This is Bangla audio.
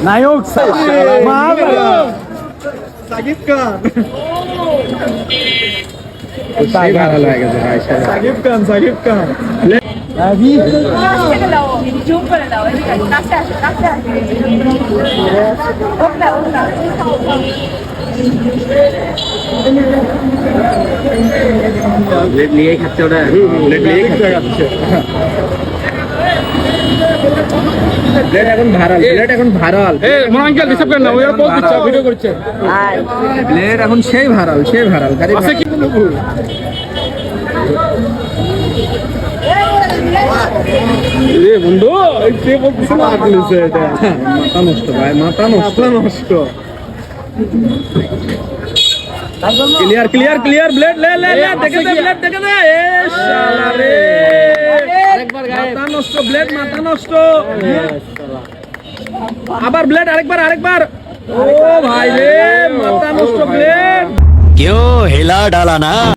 নায়ক সাকিব খান ভাইরাল হয়ে গেছে ভাই সাকিব খান থেকে দাও জুম করে দাও কাছে আসো ওটা প্লেট নিয়ে খাচ্ছে ওটা প্লেট নিয়ে খাচ্ছে প্লেট এখন ভাইরাল আঙ্কেল রিসিভ করেন না ওরা পোস্ট দিচ্ছে ভিডিও করছে প্লেট এখন সেই ভাইরাল গাড়ি আছে কি রে বন্ধু কে বলছিস না আগলিছে এটা মাথা নষ্ট ভাই মাথা নষ্ট ক্লিয়ার ব্লেড লে দেখে দে ব্লেড দেখে দে এ শালা রে আরেকবার গায়ে মাথা নষ্ট আবার ব্লেড আরেকবার ও ভাই রে মাথা নষ্ট ব্লেড क्यों हिला डाला ना।